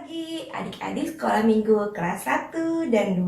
pagi adik-adik sekolah minggu kelas 1 dan 2.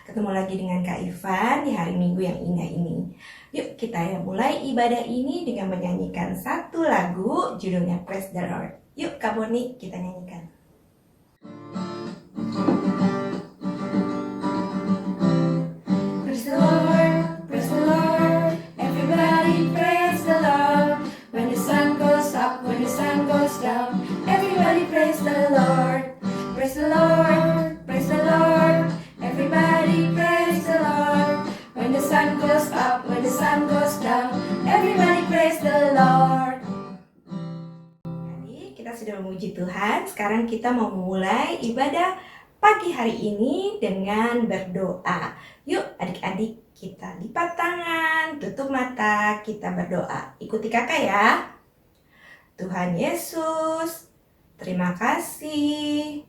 Ketemu lagi dengan Kak Ivan di hari minggu yang indah ini. Yuk kita mulai ibadah ini dengan menyanyikan satu lagu judulnya Praise the Lord. Yuk Kak Boni, kita nyanyikan. Praise the Lord, everybody praise the Lord. When the sun goes up, when the sun goes down, everybody praise the Lord. Praise the Lord, praise the Lord, everybody praise the Lord. When the sun goes up, when the sun goes down, everybody praise the Lord. Tadi kita sudah memuji Tuhan, sekarang kita mau memulai ibadah pagi hari ini dengan berdoa. Yuk adik-adik, kita lipat tangan, tutup mata, kita berdoa. Ikuti kakak ya. Tuhan Yesus, terima kasih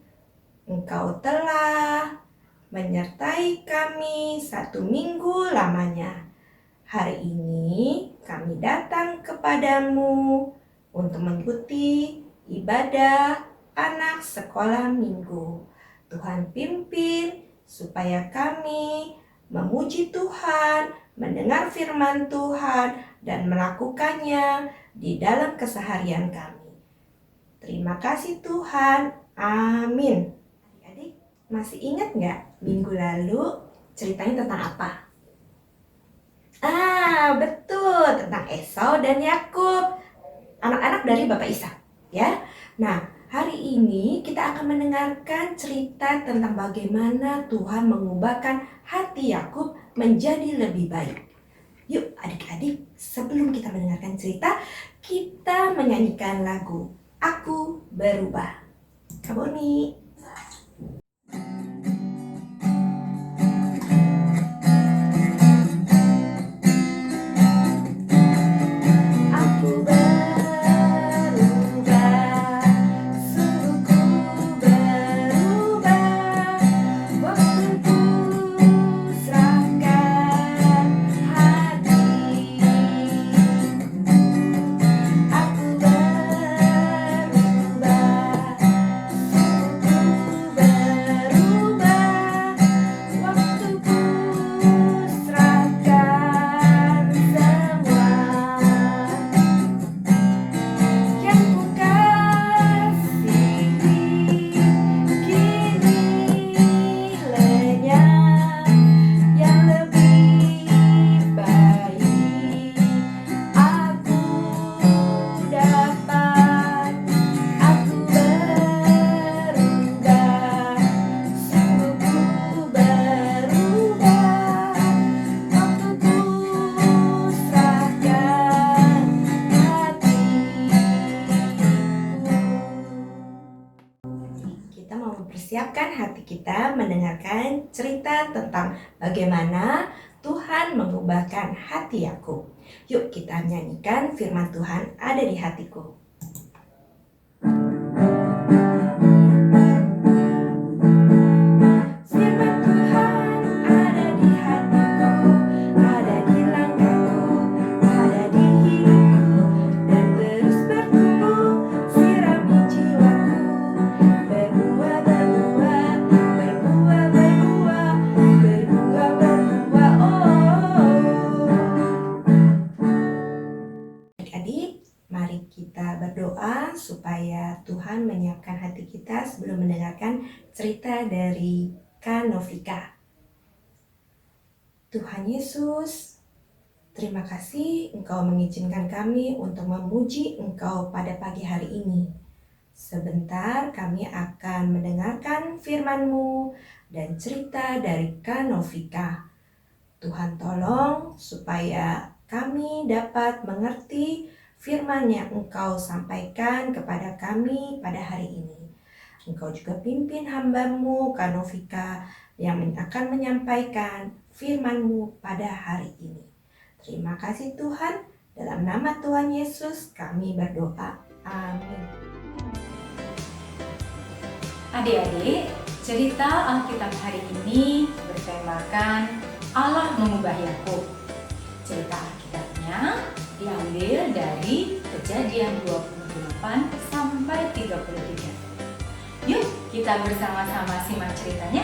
Engkau telah menyertai kami 1 minggu lamanya. Hari ini kami datang kepadamu untuk mengikuti ibadah anak sekolah minggu. Tuhan pimpin supaya kami memuji Tuhan, mendengar firman Tuhan, dan melakukannya di dalam keseharian kami. Terima kasih Tuhan. Amin. Adik-adik masih ingat nggak minggu lalu ceritanya tentang apa? Betul, tentang Esau dan Yakub, anak-anak dari Bapak Ishak, ya. Nah, hari ini kita akan mendengarkan cerita tentang bagaimana Tuhan mengubahkan hati Yakub menjadi lebih baik. Yuk adik-adik, sebelum kita mendengarkan cerita, kita menyanyikan lagu Aku Berubah. Kak Boni. Persiapkan hati kita mendengarkan cerita tentang bagaimana Tuhan mengubahkan hati Yakub. Yuk kita nyanyikan firman Tuhan ada di hatiku. Mari kita berdoa supaya Tuhan menyiapkan hati kita sebelum mendengarkan cerita dari Kak Novika. Tuhan Yesus, terima kasih Engkau mengizinkan kami untuk memuji Engkau pada pagi hari ini. Sebentar kami akan mendengarkan firman-Mu dan cerita dari Kak Novika. Tuhan tolong supaya kami dapat mengerti firman yang Engkau sampaikan kepada kami pada hari ini. Engkau juga pimpin hamba-Mu, Kak Novika, yang akan menyampaikan firman-Mu pada hari ini. Terima kasih Tuhan, dalam nama Tuhan Yesus kami berdoa. Amin. Adik-adik, cerita Alkitab hari ini bertemakan Allah mengubah Yakub. Cerita Alkitabnya diambil dari Kejadian 28 sampai 33. Yuk kita bersama-sama simak ceritanya.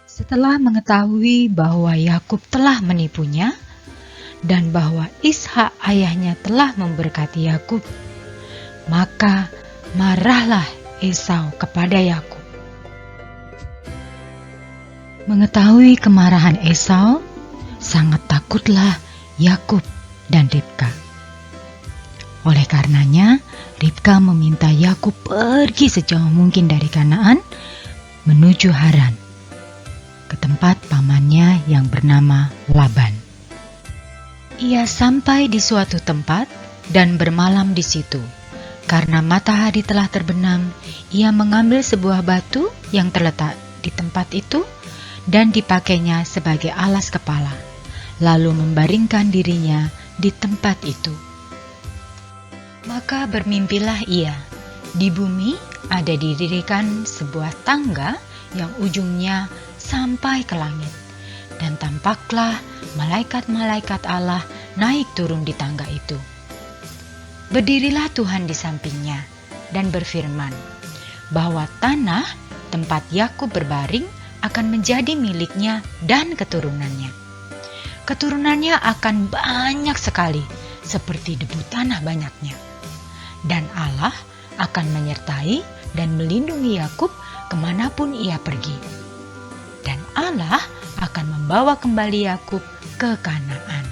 Setelah mengetahui bahwa Yakub telah menipunya dan bahwa Ishak ayahnya telah memberkati Yakub, maka marahlah Esau kepada Yakub. Mengetahui kemarahan Esau, sangat takutlah Yakub dan Ribka. Oleh karenanya, Ribka meminta Yakub pergi sejauh mungkin dari Kanaan menuju Haran, ke tempat pamannya yang bernama Laban. Ia sampai di suatu tempat dan bermalam di situ. Karena matahari telah terbenam, ia mengambil sebuah batu yang terletak di tempat itu dan dipakainya sebagai alas kepala, lalu membaringkan dirinya di tempat itu. Maka bermimpilah ia, di bumi ada didirikan sebuah tangga yang ujungnya sampai ke langit, dan tampaklah malaikat-malaikat Allah naik turun di tangga itu. Berdirilah Tuhan di sampingnya dan berfirman bahwa tanah tempat Yakub berbaring akan menjadi miliknya dan keturunannya. Keturunannya akan banyak sekali seperti debu tanah banyaknya. Dan Allah akan menyertai dan melindungi Yakub kemanapun ia pergi. Dan Allah akan membawa kembali Yakub ke Kanaan.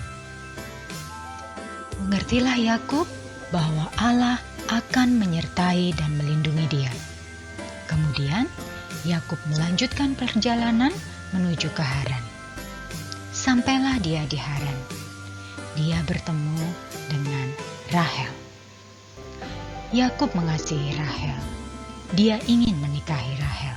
Mengertilah Yakub bahwa Allah akan menyertai dan melindungi dia. Kemudian Yakub melanjutkan perjalanan menuju ke Haran. Sampailah dia di Haran. Dia bertemu dengan Rahel. Yakub mengasihi Rahel. Dia ingin menikahi Rahel.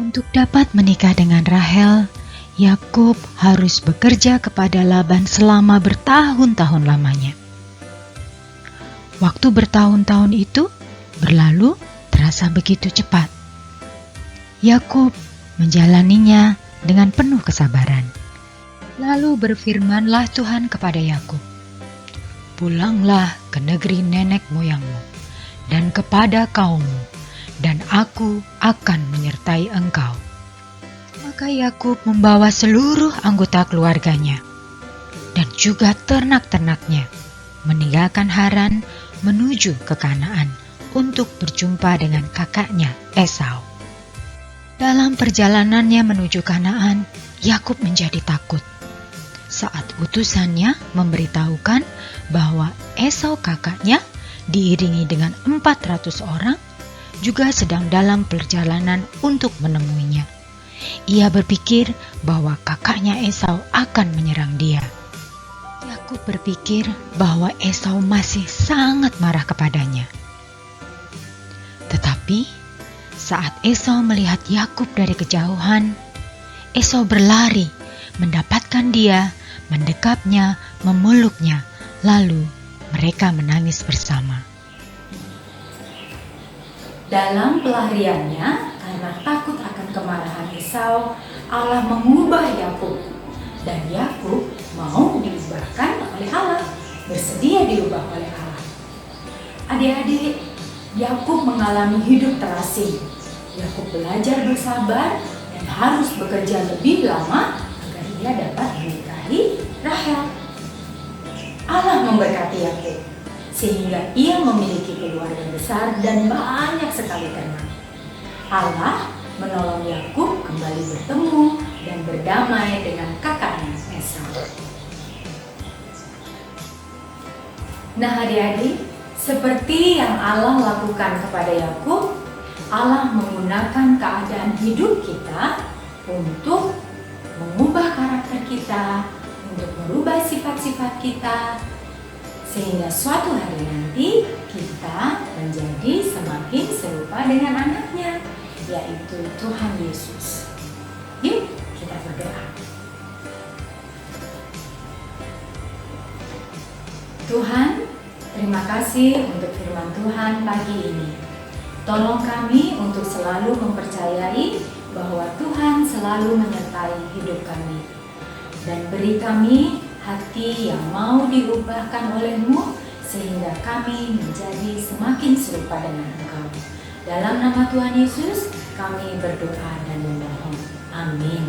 Untuk dapat menikah dengan Rahel, Yakub harus bekerja kepada Laban selama bertahun-tahun lamanya. Waktu bertahun-tahun itu berlalu terasa begitu cepat. Yakub menjalaninya dengan penuh kesabaran. Lalu berfirmanlah Tuhan kepada Yakub, "Pulanglah ke negeri nenek moyangmu dan kepada kaummu, dan aku akan menyertai engkau." Maka Yakub membawa seluruh anggota keluarganya dan juga ternak-ternaknya, meninggalkan Haran menuju ke Kanaan untuk berjumpa dengan kakaknya Esau. Dalam perjalanannya menuju Kanaan, Yakub menjadi takut saat utusannya memberitahukan bahwa Esau kakaknya diiringi dengan 400 orang juga sedang dalam perjalanan untuk menemuinya. Ia berpikir bahwa kakaknya Esau akan menyerang dia. Yakub berpikir bahwa Esau masih sangat marah kepadanya. Tetapi saat Esau melihat Yakub dari kejauhan, Esau berlari, mendapatkan dia, mendekapnya, memeluknya, lalu mereka menangis bersama. Dalam pelariannya karena takut akan kemarahan Esau, Allah mengubah Yakub, dan Yakub mau diubahkan oleh Allah, bersedia diubah oleh Allah. Adik-adik, Yakub mengalami hidup terasing. Yakub belajar bersabar dan harus bekerja lebih lama agar ia dapat menikahi Rahel. Allah memberkati Yakub sehingga ia memiliki keluarga besar dan banyak sekali ternak. Allah menolong Yakub kembali bertemu dan berdamai dengan kakaknya Esau. Nah adik-adik, seperti yang Allah lakukan kepada Yakub, Allah menggunakan keadaan hidup kita untuk mengubah karakter kita, untuk merubah sifat-sifat kita, sehingga suatu hari nanti kita menjadi semakin serupa dengan anaknya, yaitu Tuhan Yesus. Yuk kita berdoa. Tuhan, terima kasih untuk firman Tuhan pagi ini. Tolong kami untuk selalu mempercayai bahwa Tuhan selalu menyertai hidup kami. Dan beri kami hati yang mau diubahkan oleh-Mu sehingga kami menjadi semakin serupa dengan Engkau. Dalam nama Tuhan Yesus, kami berdoa dan memohon. Amin.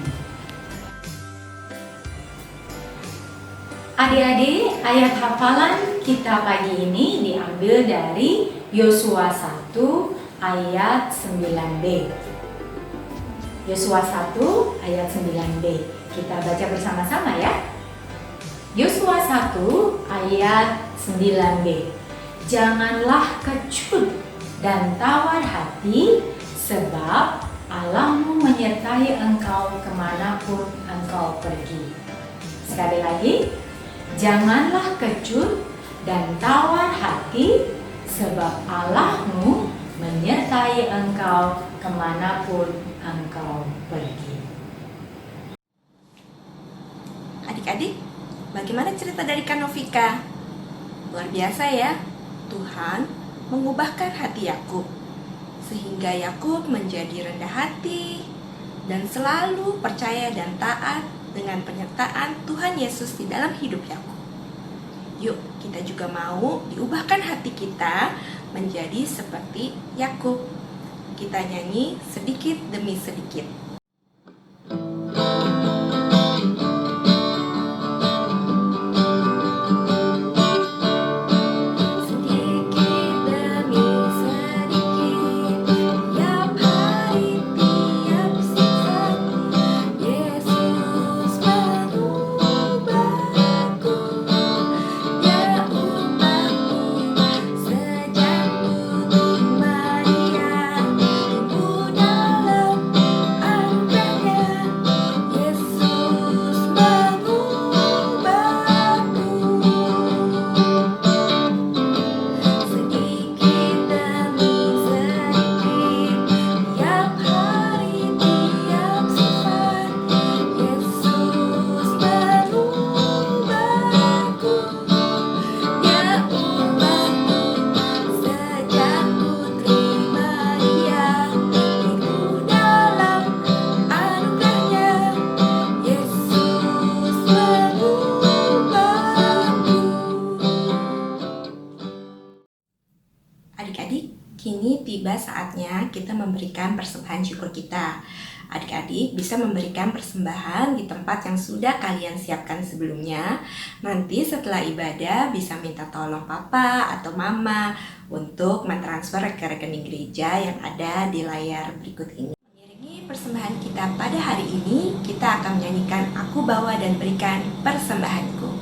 Adik-adik, ayat hafalan kita pagi ini diambil dari Yosua 1 ayat 9b. Yosua 1 ayat 9b. Kita baca bersama-sama ya. Yosua 1 ayat 9b. Janganlah kecut dan tawar hati, sebab Allahmu menyertai engkau kemanapun engkau pergi. Sekali lagi, janganlah kecut dan tawar hati, sebab Allahmu menyertai engkau kemanapun engkau pergi. Adik-adik, bagaimana cerita dari Kak Novika? Luar biasa ya, Tuhan mengubahkan hati Yakub, sehingga Yakub menjadi rendah hati dan selalu percaya dan taat dengan penyertaan Tuhan Yesus di dalam hidup Yakub. Yuk, kita juga mau diubahkan hati kita menjadi seperti Yakub. Kita nyanyi sedikit demi sedikit. Adik-adik, kini tiba saatnya kita memberikan persembahan syukur kita. Adik-adik bisa memberikan persembahan di tempat yang sudah kalian siapkan sebelumnya. Nanti setelah ibadah bisa minta tolong papa atau mama untuk mentransfer ke rekening gereja yang ada di layar berikut ini. Mengiringi persembahan kita pada hari ini, kita akan menyanyikan Aku Bawa dan Berikan Persembahanku.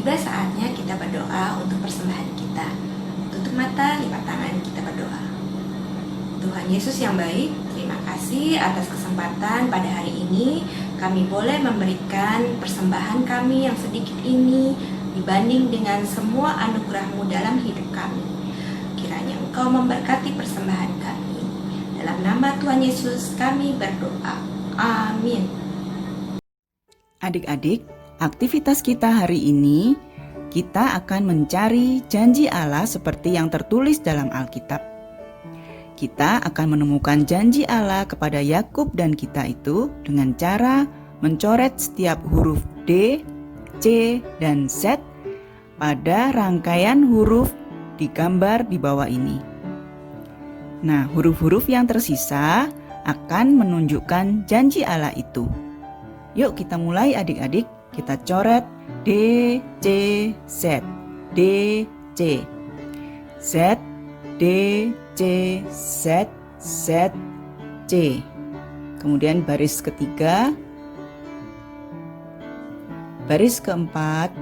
Tiba saatnya kita berdoa untuk persembahan kita. Tutup mata, lipat tangan, kita berdoa. Tuhan Yesus yang baik, terima kasih atas kesempatan pada hari ini kami boleh memberikan persembahan kami yang sedikit ini dibanding dengan semua anugerah-Mu dalam hidup kami. Kiranya Engkau memberkati persembahan kami. Dalam nama Tuhan Yesus kami berdoa. Amin. Adik-adik, aktivitas kita hari ini, kita akan mencari janji Allah seperti yang tertulis dalam Alkitab. Kita akan menemukan janji Allah kepada Yakub dan kita itu dengan cara mencoret setiap huruf D, C, dan Z pada rangkaian huruf digambar di bawah ini. Nah, huruf-huruf yang tersisa akan menunjukkan janji Allah itu. Yuk kita mulai adik-adik. Kita coret D, C, Z, D, C, Z, D, C, Z, Z, C. Kemudian baris ketiga, baris keempat,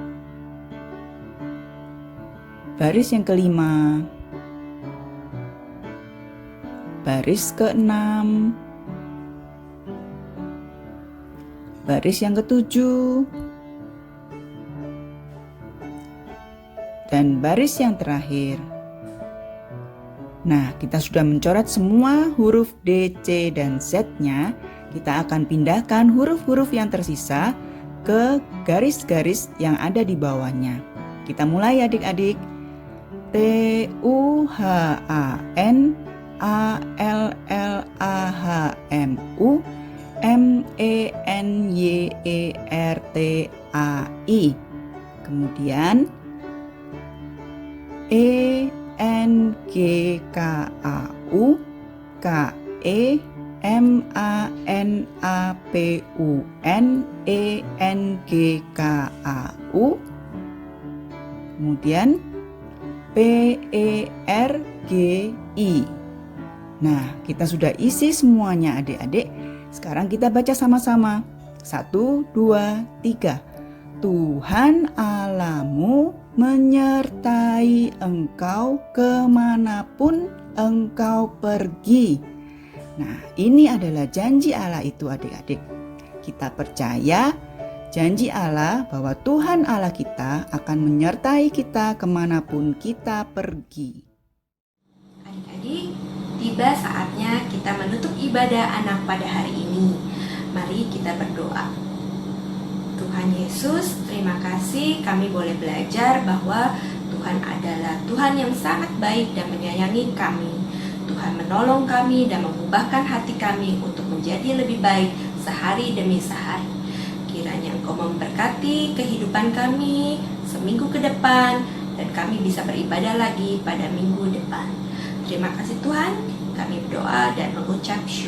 baris yang kelima, baris keenam, baris yang ketujuh, dan baris yang terakhir. Nah, kita sudah mencoret semua huruf D, C, dan Z-nya. Kita akan pindahkan huruf-huruf yang tersisa ke garis-garis yang ada di bawahnya. Kita mulai adik-adik. T, U, H, A, N, A, L, L, A, H, M, U, M, E, N, Y, E, R, T, A, I. Kemudian E, N, G, K, A, U, K, E, M, A, N, A, P, U, N, E, N, G, K, A, U. Kemudian P, E, R, G, I. Nah, kita sudah isi semuanya adik-adik. Sekarang kita baca sama-sama. 1, 2, 3. Tuhan Allahmu menyertai engkau kemanapun engkau pergi. Nah, ini adalah janji Allah itu adik-adik. Kita percaya janji Allah bahwa Tuhan Allah kita akan menyertai kita kemanapun kita pergi. Adik-adik, tiba saatnya kita menutup ibadah anak pada hari ini. Mari kita berdoa. Tuhan Yesus, terima kasih kami boleh belajar bahwa Tuhan adalah Tuhan yang sangat baik dan menyayangi kami. Tuhan menolong kami dan mengubahkan hati kami untuk menjadi lebih baik sehari demi sehari. Kiranya Engkau memberkati kehidupan kami seminggu ke depan dan kami bisa beribadah lagi pada minggu depan. Terima kasih Tuhan, kami berdoa dan mengucap syukur.